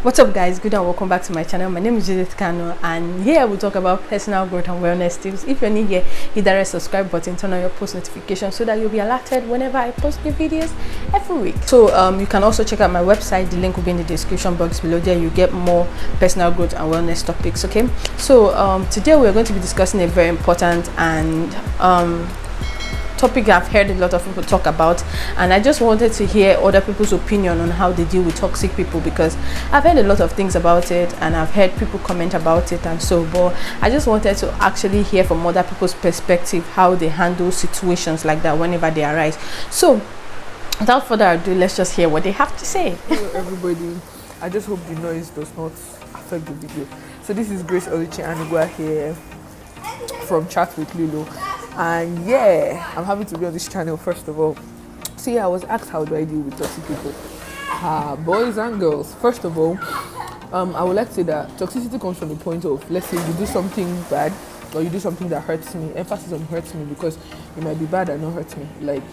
What's up guys, good and welcome back to my channel. My name is Judith and here we talk about personal growth and wellness tips. If you're new here, hit that red subscribe button, turn on your post notifications so that you'll be alerted whenever I post new videos every week. So you can also check out my website. The link will be in the description box below. There you get more personal growth and wellness topics. Okay, so today we're going to be discussing a very important and topic I've heard a lot of people talk about, and I just wanted to hear other people's opinion on how they deal with toxic people, because I've heard a lot of things about it and I've heard people comment about it, and so but I just wanted to actually hear from other people's perspective how they handle situations like that whenever they arise. So without further ado, let's just hear what they have to say. Hello everybody, I just hope the noise does not affect the video. So this is Grace Oluchi and we're here from Chat with Lilo. And yeah, I'm happy to be on this channel first of all. So yeah, I was asked how do I deal with toxic people, boys and girls. First of all, I would like to say that toxicity comes from the point of, let's say you do something bad or you do something that hurts me. Emphasis on hurts me, because it might be bad and not hurt me. Like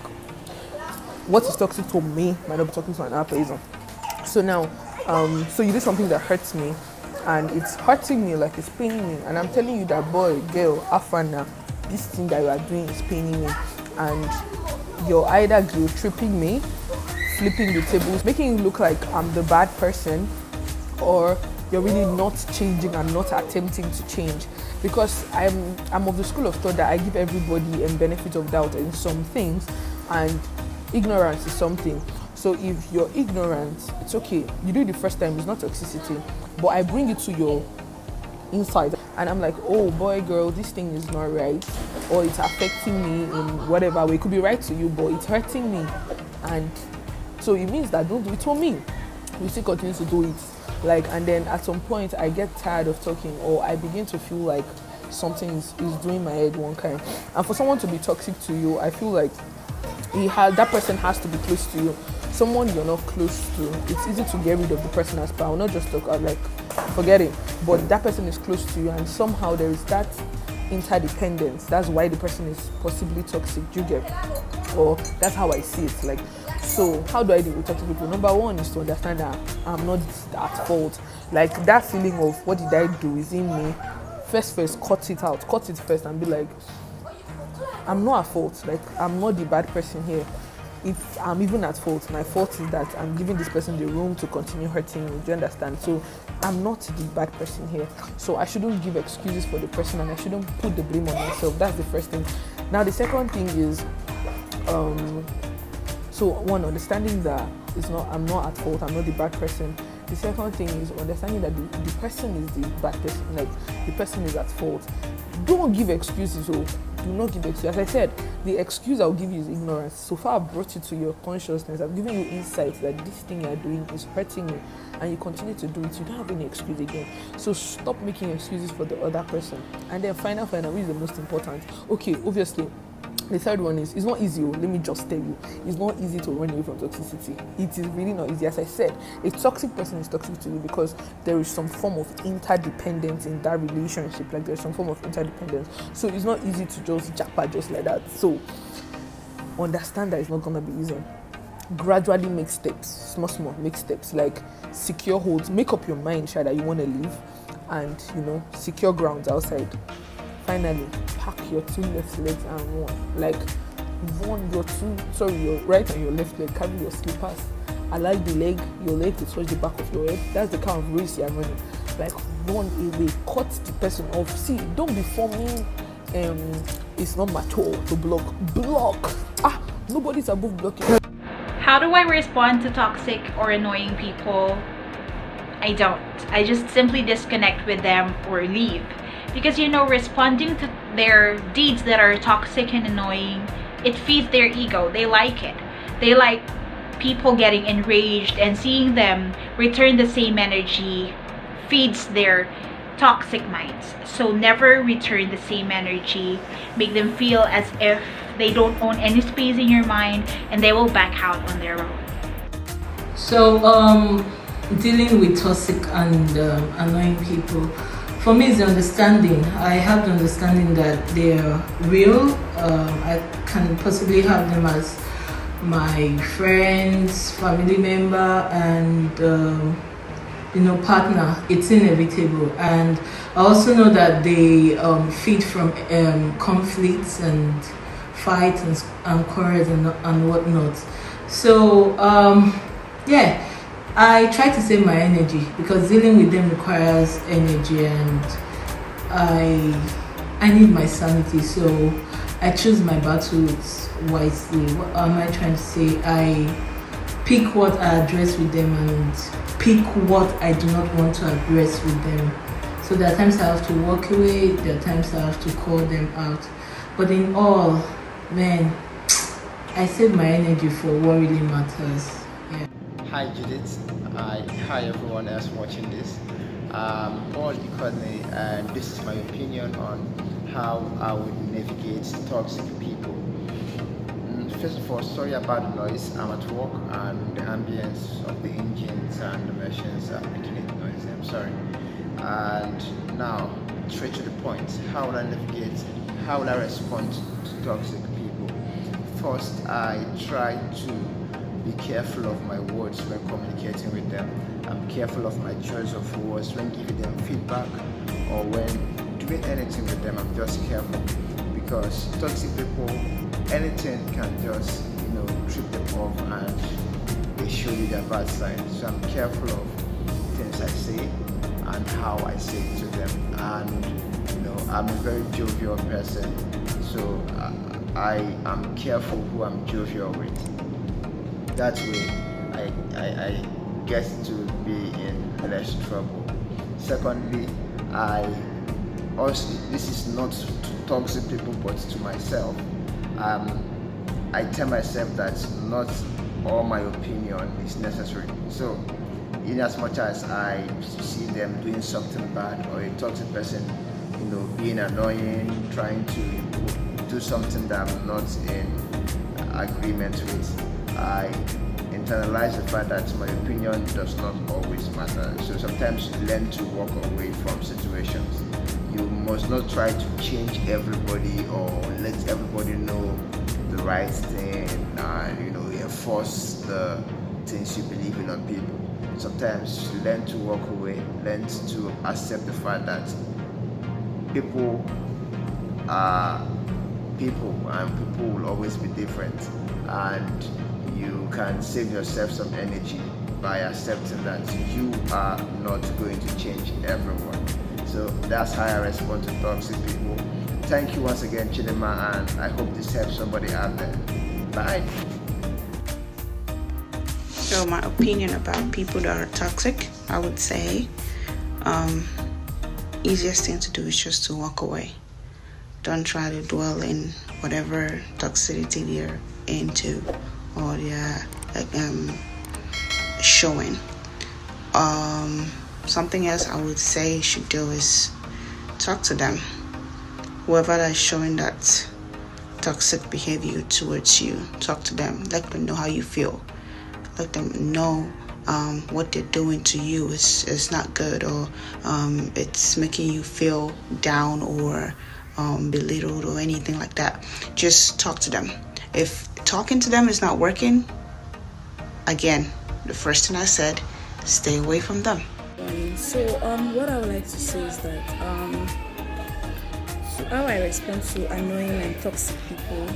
what is toxic to me might not be toxic to another person. So now so you do something that hurts me and it's hurting me, like it's paining me, and I'm telling you that boy, girl, afana, this thing that you are doing is paining me, and you're either guilt tripping me, flipping the tables, making it look like I'm the bad person, or you're really not changing and not attempting to change. Because I'm of the school of thought that I give everybody a benefit of doubt in some things, and ignorance is something. So if you're ignorant, it's okay. You do it the first time, it's not toxicity, but I bring it to your inside and I'm like, oh boy, girl, this thing is not right, or it's affecting me in whatever way. It could be right to you, but it's hurting me, and so it means that don't do it for me. You still continue to do it, like, and then at some point I get tired of talking, or I begin to feel like something is doing my head one kind. And for someone to be toxic to you, I feel like that person has to be close to you. Someone you're not close to, it's easy to get rid of the person as power, not just talk out, like forget it, but that person is close to you and somehow there is that interdependence. That's why the person is possibly toxic, you get, or that's how I see it. Like, so how do I deal with toxic people? Number one is to understand that I'm not at fault. Like that feeling of what did I do is in me. First cut it out, cut it first and be like, I'm not at fault. Like I'm not the bad person here. If I'm even at fault, my fault is that I'm giving this person the room to continue hurting me. Do you understand? So I'm not the bad person here. So I shouldn't give excuses for the person and I shouldn't put the blame on myself. That's the first thing. Now the second thing is, so one, understanding that I'm not at fault, I'm not the bad person. The second thing is understanding that the person is the bad person, like the person is at fault. Don't give excuses, do not give excuses. As I said, the excuse I'll give you is ignorance. So far I've brought you to your consciousness, I've given you insight that this thing you're doing is hurting you and you continue to do it, you don't have any excuse again. So stop making excuses for the other person. And then final, which is the most important. Okay, obviously, the third one is, it's not easy, let me just tell you, it's not easy to run away from toxicity. It is really not easy. As I said, a toxic person is toxic to you because there is some form of interdependence in that relationship, like there's some form of interdependence. So it's not easy to just japa just like that. So understand that it's not gonna be easy. Gradually make steps, small, make steps, like secure holds, make up your mind, sure, that you want to leave, and secure grounds outside. Finally, pack your two left legs and run. Your right and your left leg, carry your slippers. Allow your leg to touch the back of your head. That's the kind of race you're running. Like, run away, cut the person off. See, don't be forming, it's not mature to block. Nobody's above blocking. How do I respond to toxic or annoying people? I don't. I just simply disconnect with them or leave. Because responding to their deeds that are toxic and annoying, it feeds their ego. They like it. They like people getting enraged, and seeing them return the same energy feeds their toxic minds. So never return the same energy. Make them feel as if they don't own any space in your mind, and they will back out on their own. So dealing with toxic and annoying people, for me, it's the understanding. I have the understanding that they're real. I can possibly have them as my friends, family member, and partner, it's inevitable. And I also know that they feed from conflicts and fights and quarrels and whatnot. So yeah, I try to save my energy because dealing with them requires energy, and I need my sanity. So I choose my battles wisely. What am I trying to say? I pick what I address with them and pick what I do not want to address with them. So there are times I have to walk away, there are times I have to call them out. But in all, man, I save my energy for what really matters. Yeah. Hi Judith, hi everyone else watching this. Paul Ikonne, and this is my opinion on how I would navigate toxic people. First of all, sorry about the noise. I'm at work and the ambience of the engines and the machines are making it noisy. I'm sorry. And now, straight to the point. How will I navigate? How will I respond to toxic people? First, I try to be careful of my words when communicating with them. I'm careful of my choice of words when giving them feedback or when doing anything with them. I'm just careful because toxic people, anything can just trip them off and they show you their bad side. So I'm careful of things I say and how I say it to them. And I'm a very jovial person, so I am careful who I'm jovial with. That way I get to be in less trouble. Secondly, this is not to toxic people but to myself. I tell myself that not all my opinion is necessary. So in as much as I see them doing something bad or a toxic person being annoying, trying to do something that I'm not in agreement with, I internalize the fact that my opinion does not always matter. So sometimes you learn to walk away from situations. You must not try to change everybody or let everybody know the right thing and enforce the things you believe in on people. Sometimes you learn to walk away, learn to accept the fact that people are people and people will always be different, and you can save yourself some energy by accepting that you are not going to change everyone. So that's how I respond to toxic people. Thank you once again, Chidema, and I hope this helps somebody out there. Bye. So my opinion about people that are toxic, I would say, easiest thing to do is just to walk away. Don't try to dwell in whatever toxicity they're into or they're showing. Something else I would say you should do is talk to them. Whoever that is showing that toxic behavior towards you, talk to them. Let them know how you feel. Let them know what they're doing to you is not good, or it's making you feel down or belittled or anything like that. Just talk to them. If talking to them is not working, again, the first thing I said, stay away from them. What I would like to say is that how I respond to annoying and toxic people,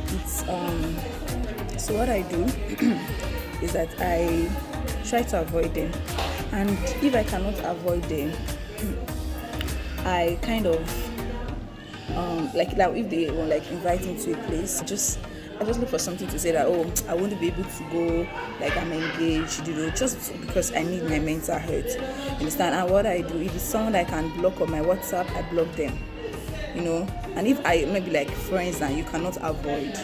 it's so what I do is that I try to avoid them, and if I cannot avoid them, I kind of like now if they were invite me to a place, I just look for something to say that I won't be able to go, like I'm engaged, just because I need my mental health. Understand? And what I do, if it's someone I can block on my WhatsApp, I block them. And if I maybe friends that you cannot avoid,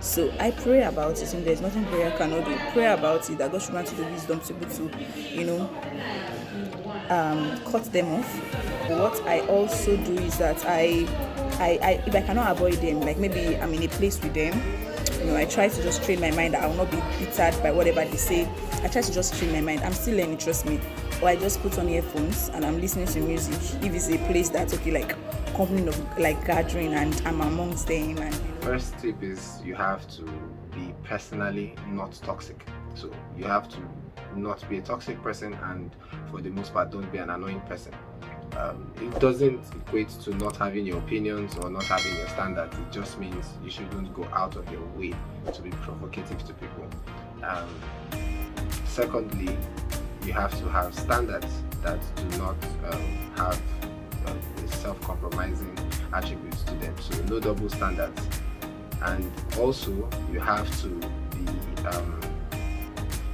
so I pray about it, and there's nothing prayer cannot do. Pray about it, that God should grant you the wisdom to be able to, cut them off. What I also do is that I if I cannot avoid them, like maybe I'm in a place with them, I try to just train my mind that I will not be bittered by whatever they say. I try to just train my mind. I'm still learning, trust me. Or I just put on earphones and I'm listening to music. If it's a place that's okay, like company of gathering, and I'm amongst them. And first tip is you have to be personally not toxic. So you have to not be a toxic person, and for the most part don't be an annoying person. It doesn't equate to not having your opinions or not having your standards. It just means you shouldn't go out of your way to be provocative to people. Secondly, you have to have standards that do not have self-compromising attributes to them, so no double standards. And also you have to be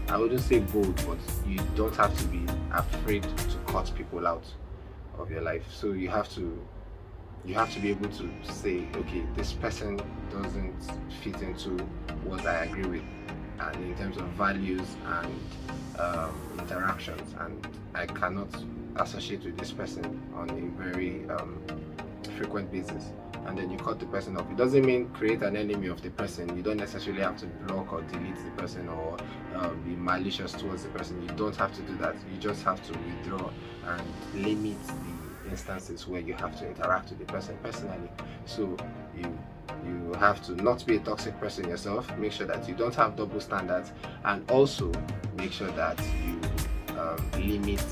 I wouldn't say bold, but you don't have to be afraid to cut people out of your life. So you have to be able to say, okay, this person doesn't fit into what I agree with, and in terms of values and interactions, and I cannot associate with this person on a very frequent basis. And then you cut the person off. It doesn't mean create an enemy of the person. You don't necessarily have to block or delete the person or be malicious towards the person. You don't have to do that. You just have to withdraw and limit the instances where you have to interact with the person personally. So you have to not be a toxic person yourself. Make sure that you don't have double standards, and also make sure that you limit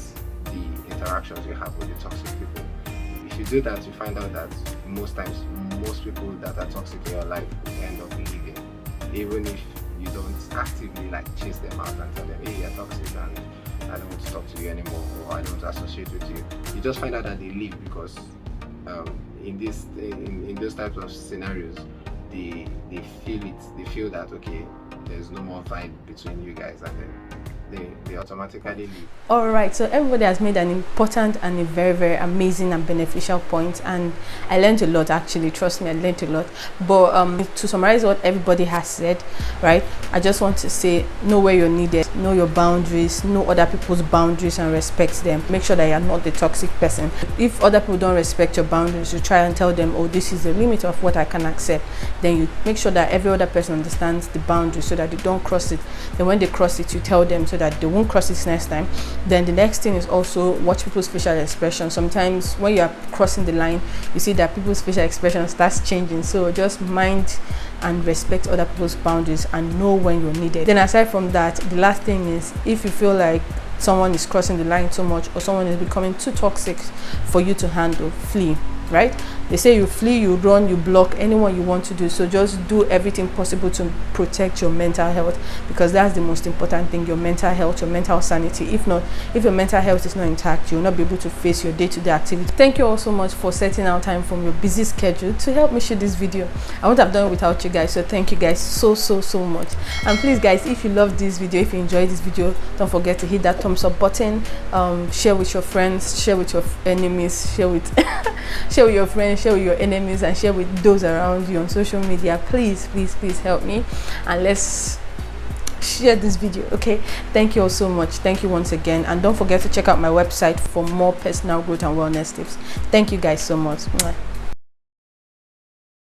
the interactions you have with the toxic people. If you do that, you find out that most times, most people that are toxic in your life will end up leaving, even if you don't actively chase them out and tell them, hey, you're toxic and I don't want to talk to you anymore, or I don't want to associate with you. You just find out that they leave because in those types of scenarios, they feel it. They feel that, okay, there's no more vibe between you guys, and then they automatically leave. Alright, so everybody has made an important and a very, very amazing and beneficial point, and I learned a lot. Actually, trust me, I learned a lot. But to summarize what everybody has said, right, I just want to say, know where you're needed, know your boundaries, know other people's boundaries and respect them. Make sure that you're not the toxic person. If other people don't respect your boundaries, you try and tell them, oh, this is the limit of what I can accept. Then you make sure that every other person understands the boundaries so that they don't cross it. Then when they cross it, you tell them so that they won't cross it next time. Then the next thing is also watch people's facial expression. Sometimes when you are crossing the line, you see that people's facial expression starts changing. So just mind and respect other people's boundaries and know when you're needed. Then aside from that, the last thing is, if you feel like someone is crossing the line too much or someone is becoming too toxic for you to handle, flee. Right? They say you flee, you run, you block anyone you want to do. So just do everything possible to protect your mental health, because that's the most important thing, your mental health, your mental sanity. If not, if your mental health is not intact, you'll not be able to face your day-to-day activity. Thank you all so much for setting out time from your busy schedule to help me shoot this video. I wouldn't have done it without you guys, so thank you guys so much. And please guys, if you love this video, if you enjoyed this video, don't forget to hit that thumbs up button, share with your friends, share with your enemies, share with share with your friends, share with your enemies, and share with those around you on social media. Please help me, and let's share this video. Okay, thank you all so much. Thank you once again, and don't forget to check out my website for more personal growth and wellness tips. Thank you guys so much.